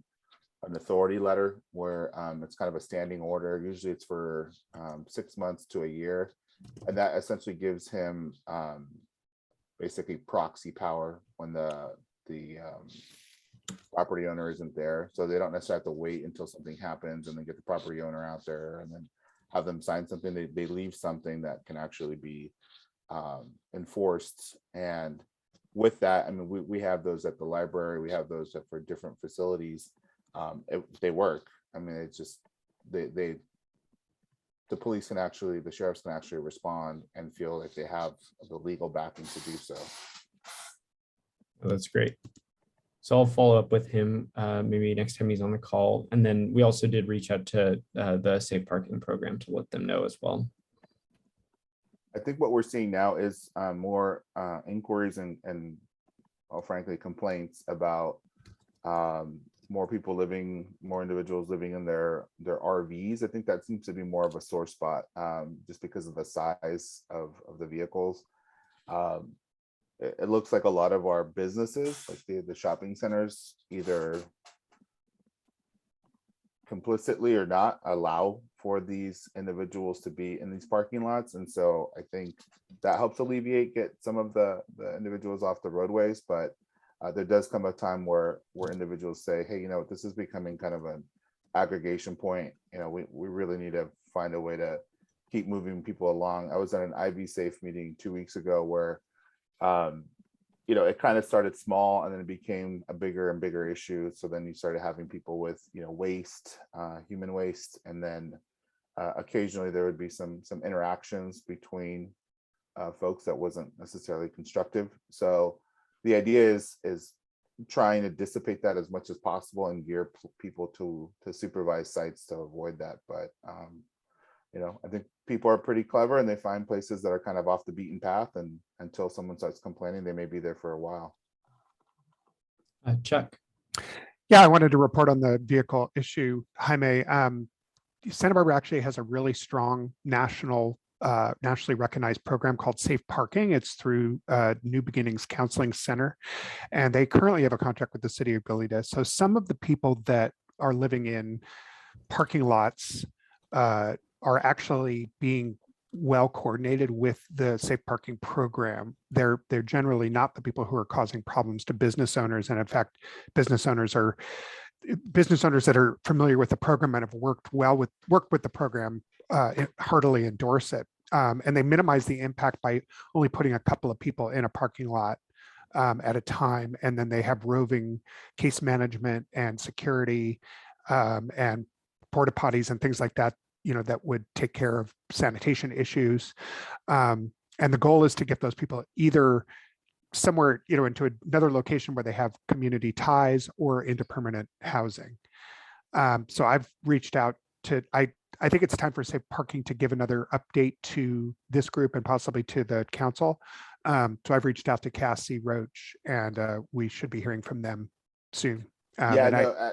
authority letter where it's kind of a standing order. Usually it's for 6 months to a year. And that essentially gives him basically proxy power when the property owner isn't there. So they don't necessarily have to wait until something happens and then get the property owner out there and then have them sign something. They leave something that can actually be enforced. And with that, I mean, we have those at the library, we have those for different facilities. They work. I mean, it's just the police can actually, the sheriffs can actually respond and feel like they have the legal backing to do so.
Well, that's great. So I'll follow up with him maybe next time he's on the call. And then we also did reach out to the safe parking program to let them know as well.
I think what we're seeing now is more inquiries and well, frankly, complaints about more individuals living in their RVs. I think that seems to be more of a sore spot just because of the size of the vehicles. It looks like a lot of our businesses, like the shopping centers, either complicitly or not allow for these individuals to be in these parking lots. And so I think that helps get some of the individuals off the roadways, but there does come a time where individuals say, hey, you know, this is becoming kind of an aggregation point. You know, we really need to find a way to keep moving people along. I was at an IV Safe meeting 2 weeks ago where, you know, it kind of started small and then it became a bigger and bigger issue. So then you started having people with, you know, waste, human waste, and then occasionally there would be some interactions between folks that wasn't necessarily constructive. So the idea is trying to dissipate that as much as possible and gear people to supervise sites to avoid that. But you know, I think people are pretty clever and they find places that are kind of off the beaten path, and until someone starts complaining, they may be there for a while.
Chuck.
Yeah, I wanted to report on the vehicle issue, Jaime. Santa Barbara actually has a really strong nationally recognized program called Safe Parking. It's through New Beginnings Counseling Center, and they currently have a contract with the city of Goleta. So some of the people that are living in parking lots are actually being well coordinated with the safe parking program. They're generally not the people who are causing problems to business owners, and in fact, business owners that are familiar with the program and have worked with the program heartily endorse it. And they minimize the impact by only putting a couple of people in a parking lot at a time. And then they have roving case management and security and porta potties and things like that, you know, that would take care of sanitation issues. And the goal is to get those people either somewhere, into another location where they have community ties or into permanent housing. So I've reached out to, I think it's time for Safe Parking to give another update to this group and possibly to the council. So I've reached out to Cassie Roach, and we should be hearing from them soon.
Yeah,
and
no, I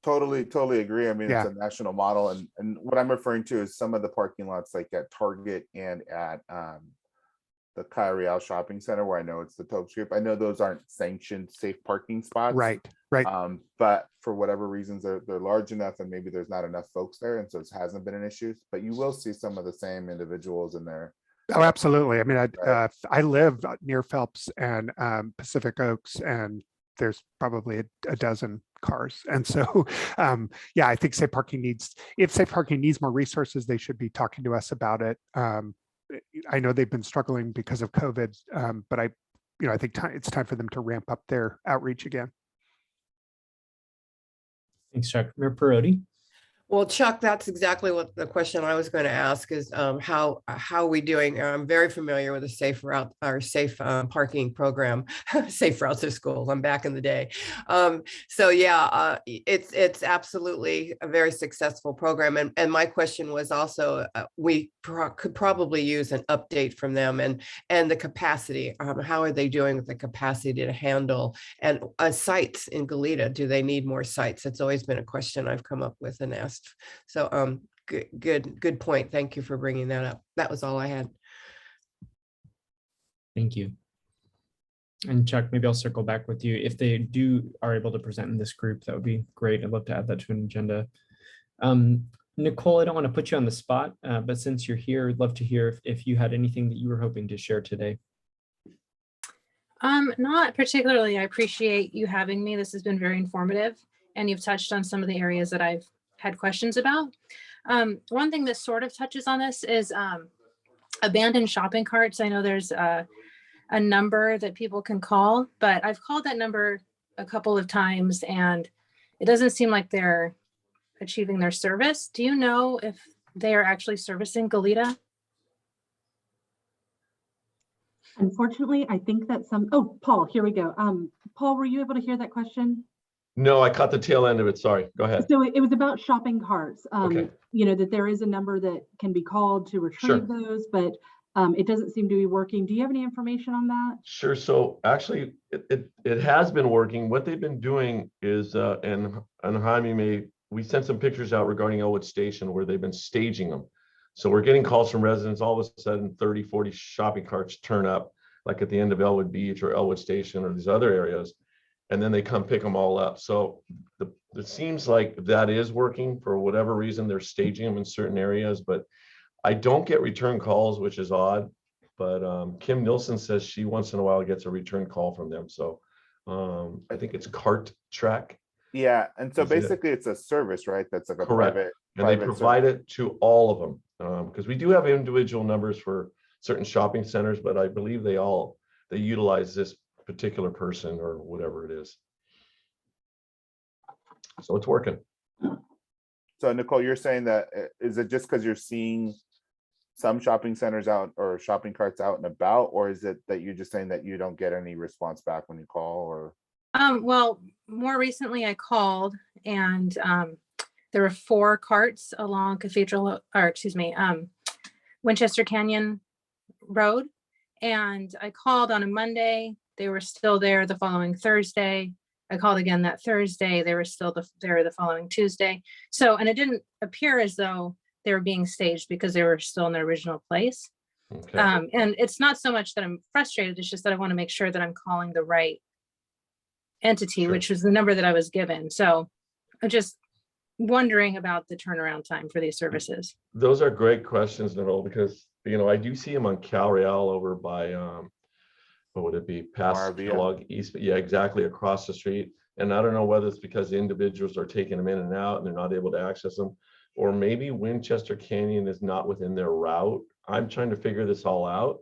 totally agree. I mean,
Yeah.
it's a national model, and what I'm referring to is some of the parking lots like at Target and at the Kyle Real Shopping Center, where I know it's the Topes Group. I know those aren't sanctioned safe parking spots.
Right.
But for whatever reasons, they're large enough, and maybe there's not enough folks there, and so it hasn't been an issue. But you will see some of the same individuals in there.
Oh, absolutely. I mean, I live near Phelps and Pacific Oaks, and there's probably a dozen cars. And so, yeah, I think if Safe Parking needs more resources, they should be talking to us about it. I know they've been struggling because of COVID, but I think it's time for them to ramp up their outreach again.
Thanks, Chuck. Mayor Perotti.
Well, Chuck, that's exactly what the question I was going to ask is how are we doing? I'm very familiar with the safe route or safe parking program, safe routes to schools. I'm back in the day. So yeah, it's absolutely a very successful program. And my question was also, we could probably use an update from them and the capacity. How are they doing with the capacity to handle and sites in Goleta? Do they need more sites? It's always been a question I've come up with and asked. So good point. Thank you for bringing that up. That was all I had. Thank you.
And Chuck, maybe I'll circle back with you. If they are able to present in this group, that would be great. I'd love to add that to an agenda. Nicole, I don't want to put you on the spot, but since you're here, I'd love to hear if you had anything that you were hoping to share today.
Not particularly. I appreciate you having me. This has been very informative, and you've touched on some of the areas that I've had questions about. One thing that sort of touches on this is abandoned shopping carts. I know there's a number that people can call, but I've called that number a couple of times and it doesn't seem like they're achieving their service. Do you know if they are actually servicing Goleta?
Unfortunately, I think that Paul, here we go. Paul, were you able to hear that question?
No, I caught the tail end of it. Sorry, go ahead.
So it was about shopping carts.
Okay.
That there is a number that can be called to retrieve those, but it doesn't seem to be working. Do you have any information on that?
Sure. So actually, it has been working. What they've been doing is, and Jaime we sent some pictures out regarding Elwood Station where they've been staging them. So we're getting calls from residents. All of a sudden, 30, 40 shopping carts turn up, like at the end of Elwood Beach or Elwood Station or these other areas. And then they come pick them all up. So it seems like that is working. For whatever reason, they're staging them in certain areas, but I don't get return calls, which is odd. But Kim Nilsson says she once in a while gets a return call from them. So I think it's Cart Track.
Yeah, and so basically it's a service, right? That's like a private.
And they provide it to all of them because we do have individual numbers for certain shopping centers, but I believe they utilize this particular person or whatever it is. So it's working.
So Nicole, you're saying that is it just because you're seeing some shopping centers out or shopping carts out and about, or is it that you're just saying that you don't get any response back when you call? Or
Well, more recently I called and there were 4 carts along Winchester Canyon Road, and I called on a Monday. They were still there the following Thursday. I called again that Thursday. They were still there the following Tuesday. So, and it didn't appear as though they were being staged because they were still in their original place.
Okay.
And it's not so much that I'm frustrated. It's just that I want to make sure that I'm calling the right entity, which was the number that I was given. So I'm just wondering about the turnaround time for these services.
Those are great questions, Nicole, because I do see them on Cal Real over by what would it be, past Kellogg East? Yeah, exactly, across the street. And I don't know whether it's because the individuals are taking them in and out and they're not able to access them, or maybe Winchester Canyon is not within their route. I'm trying to figure this all out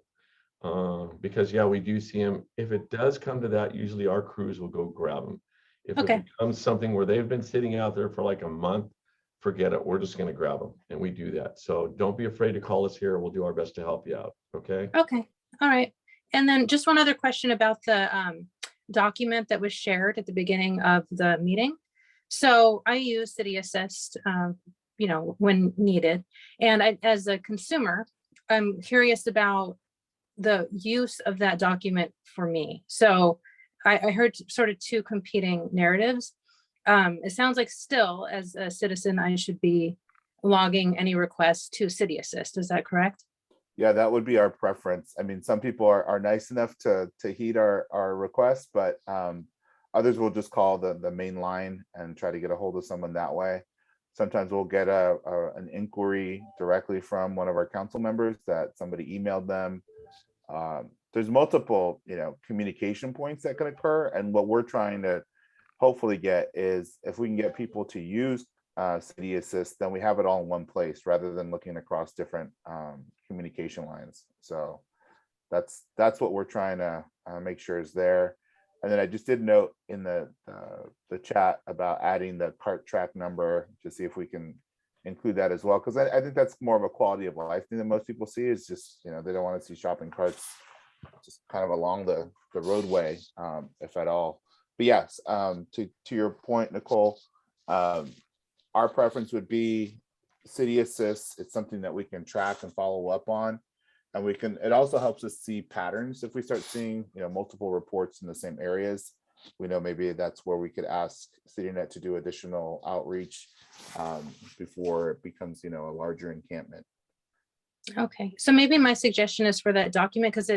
because yeah, we do see them. If it does come to that, usually our crews will go grab them. If it becomes something where they've been sitting out there for like a month, forget it. We're just going to grab them, and we do that. So don't be afraid to call us here. We'll do our best to help you out. Okay.
Okay. All right. And then just one other question about the document that was shared at the beginning of the meeting. So I use City Assist, when needed. And as a consumer, I'm curious about the use of that document for me. So I heard sort of two competing narratives. It sounds like still, as a citizen, I should be logging any requests to City Assist. Is that correct?
Yeah, that would be our preference. I mean, some people are nice enough to heed our requests, but others will just call the main line and try to get a hold of someone that way. Sometimes we'll get an inquiry directly from one of our council members that somebody emailed them. There's multiple, communication points that can occur. And what we're trying to hopefully get is if we can get people to use City Assist, then we have it all in one place rather than looking across different communication lines. So that's what we're trying to make sure is there. And then I just did note in the chat about adding the cart track number to see if we can include that as well, because I think that's more of a quality of life thing that most people see. Is just they don't want to see shopping carts just kind of along the roadway, if at all. But yes, to your point, Nicole, our preference would be City Assist. It's something that we can track and follow up on, and it also helps us see patterns. If we start seeing multiple reports in the same areas, we know maybe that's where we could ask CityNet to do additional outreach before it becomes a larger encampment.
Okay, so maybe my suggestion is for that document, because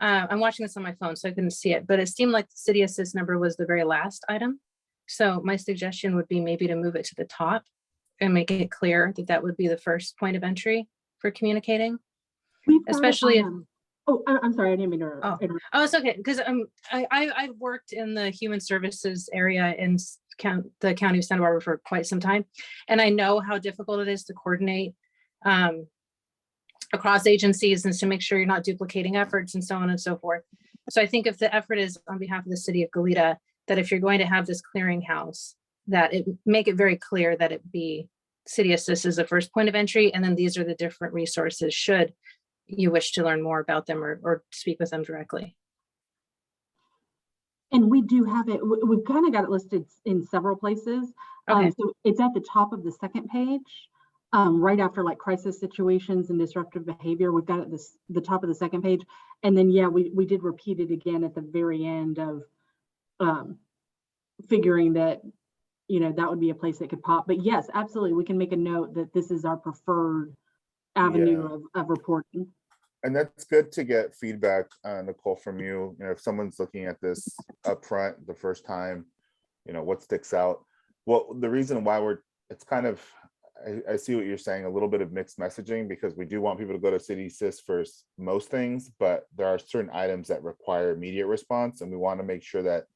I'm watching this on my phone, so I couldn't see it, but it seemed like the City Assist number was the very last item. So my suggestion would be maybe to move it to the top and make it clear that that would be the first point of entry for communicating. Especially if,
I'm sorry, I didn't mean to interrupt.
Oh, it's okay, because I've worked in the human services area in the county of Santa Barbara for quite some time, and I know how difficult it is to coordinate across agencies and to make sure you're not duplicating efforts and so on and so forth. So I think if the effort is on behalf of the city of Goleta, that if you're going to have this clearinghouse, that it make it very clear that it be City Assist as the first point of entry, and then these are the different resources should you wish to learn more about them or speak with them directly.
And we do have it, we've kind of got it listed in several places.
Okay.
So it's at the top of the second page, right after like crisis situations and disruptive behavior. We've got it the top of the second page. And then, yeah, we did repeat it again at the very end of figuring that, that would be a place that could pop. But yes, absolutely. We can make a note that this is our preferred avenue of reporting.
And that's good to get feedback, Nicole, from you. If someone's looking at this up front the first time, what sticks out. Well, the reason why it's kind of, I see what you're saying, a little bit of mixed messaging, because we do want people to go to City Assist for most things, but there are certain items that require immediate response. And we want to make sure that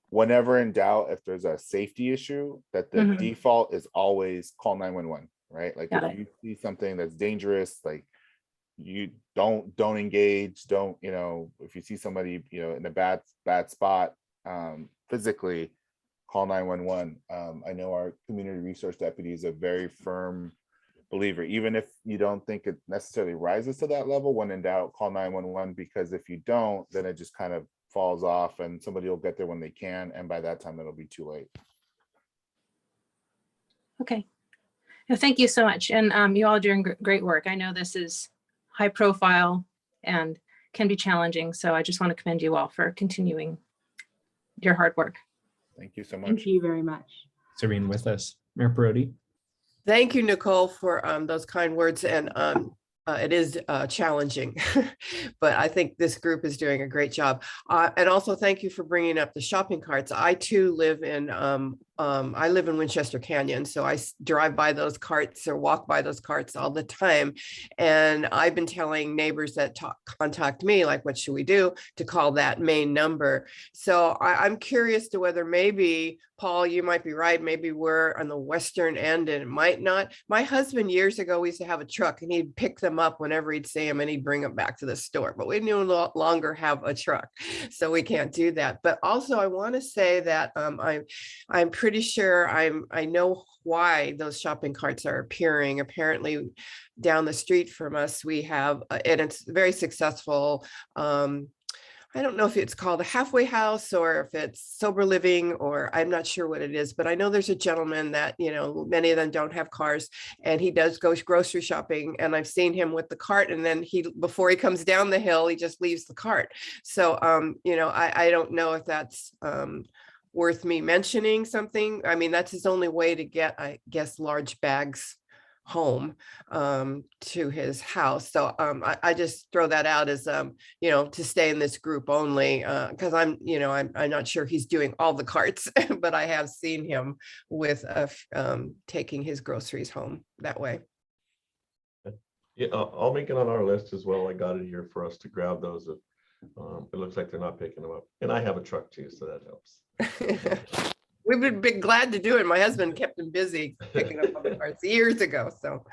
whenever in doubt, if there's a safety issue, that the default is always call 911, right? Like if you see something that's dangerous, like you don't engage, if you see somebody, in a bad spot, physically, call 911. I know our community resource deputy is a very firm believer, even if you don't think it necessarily rises to that level, when in doubt, call 911, because if you don't, then it just kind of falls off and somebody will get there when they can. And by that time, it'll be too late.
Okay. Well, thank you so much. And you all are doing great work. I know this is high profile and can be challenging. So I just want to commend you all for continuing your hard work.
Thank you so much.
Thank you very much.
Serving with us, Mayor Perotti.
Thank you, Nicole, for those kind words. And it is challenging, but I think this group is doing a great job. And also thank you for bringing up the shopping carts. I too live in Winchester Canyon, so I drive by those carts or walk by those carts all the time. And I've been telling neighbors that contact me, like, what should we do, to call that main number. So I'm curious to whether maybe, Paul, you might be right. Maybe we're on the western end and it might not. My husband years ago, we used to have a truck and he'd pick them up whenever he'd see them and he'd bring them back to the store, but we no longer have a truck, so we can't do that. But also I want to say that I'm pretty sure I know why those shopping carts are appearing. Apparently down the street from us, we have, and it's very successful. I don't know if it's called a halfway house or if it's sober living, or I'm not sure what it is, but I know there's a gentleman that, you know, many of them don't have cars, and he does go grocery shopping, and I've seen him with the cart, and then before he comes down the hill, he just leaves the cart. So, you know, I don't know if that's worth me mentioning something. I mean, that's his only way to get, I guess, large bags home to his house. So I just throw that out as you know, to stay in this group only, because I'm not sure he's doing all the carts, but I have seen him with taking his groceries home that way.
Yeah, I'll make it on our list as well. I got it here for us to grab those. It looks like they're not picking them up, and I have a truck too, so that helps.
We've been glad to do it. My husband kept him busy picking up other carts years ago. So,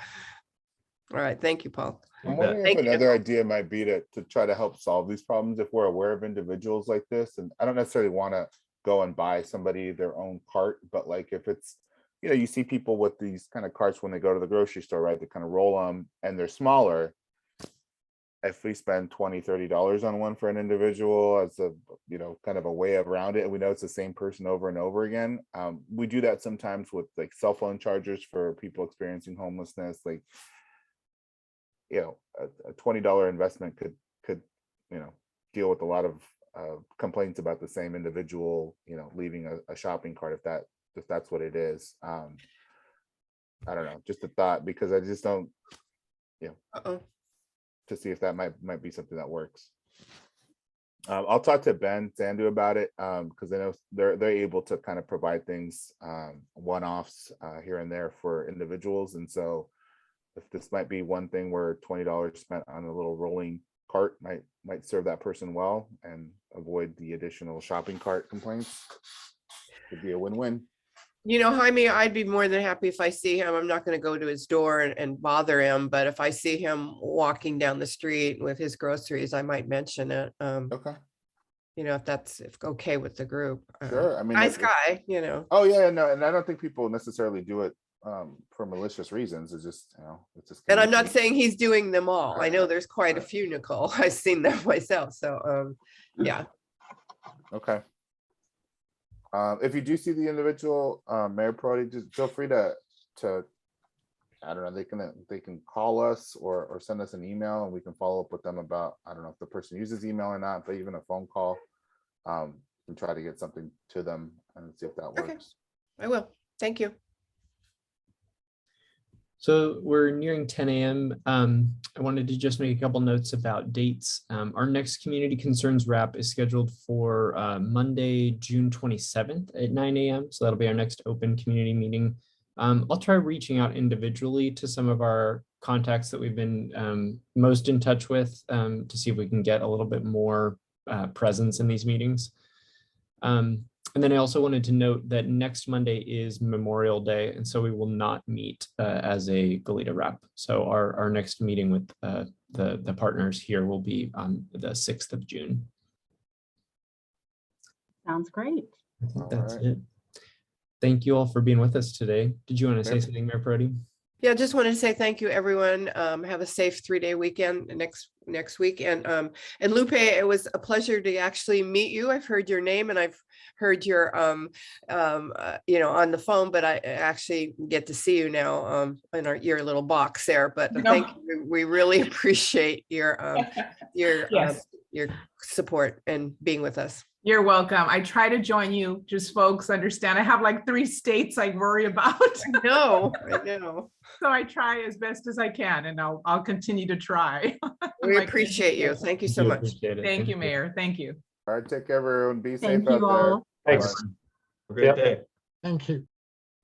all right, thank you, Paul.
I'm wondering if another idea might be to try to help solve these problems if we're aware of individuals like this. And I don't necessarily want to go and buy somebody their own cart, but like if it's, you know, you see people with these kind of carts when they go to the grocery store, right? They kind of roll them and they're smaller. If we spend $20, $30 on one for an individual as a, you know, kind of a way around it, and we know it's the same person over and over again. We do that sometimes with like cell phone chargers for people experiencing homelessness. Like, you know, a $20 investment could, you know, deal with a lot of complaints about the same individual, you know, leaving a shopping cart, if that's what it is. I don't know, just a thought, because I just don't, you know, to see if that might be something that works. I'll talk to Ben Sandu about it, because I know they're able to kind of provide things, one-offs here and there for individuals. And so if this might be one thing where $20 spent on a little rolling cart might serve that person well and avoid the additional shopping cart complaints, could be a win-win.
You know, Jaime, I'd be more than happy if I see him. I'm not going to go to his door and bother him, but if I see him walking down the street with his groceries, I might mention it.
Okay.
You know, if okay with the group.
Sure. I mean,
nice guy, you know.
Oh yeah, no, and I don't think people necessarily do it for malicious reasons. It's just, you know, it's just.
And I'm not saying he's doing them all. I know there's quite a few, Nicole. I've seen them myself. So yeah. Okay. If you do see the individual, Mayor Prodi, just feel free to I don't know, they can call us or send us an email, and we can follow up with them about, I don't know if the person uses email or not, but even a phone call, and try to get something to them and see if that works. Okay. I will. Thank you.
So we're nearing 10 a.m. I wanted to just make a couple notes about dates. Our next community concerns wrap is scheduled for Monday, June 27th at 9 a.m. So that'll be our next open community meeting. I'll try reaching out individually to some of our contacts that we've been most in touch with to see if we can get a little bit more presence in these meetings. And then I also wanted to note that next Monday is Memorial Day, and so we will not meet as a Goleta rep. So our next meeting with the partners here will be on the 6th of June.
Sounds great.
I think that's it. Thank you all for being with us today. Did you want to say something, Mayor Prodi?
Yeah, just wanted to say thank you, everyone. Have a safe 3-day weekend next week. And Lupe, it was a pleasure to actually meet you. I've heard your name and I've heard your you know, on the phone, but I actually get to see you now in your little box there. But thank you. We really appreciate your
Yes.
your support and being with us.
You're welcome. I try to join you, just folks understand. I have like 3 states I worry about.
I know.
So I try as best as I can, and I'll continue to try.
We appreciate you. Thank you so much.
Thank you, Mayor. Thank you.
All right, take care, everyone. Be safe
Thank
out
you
there.
all.
Thanks.
Have a great day.
Thank you.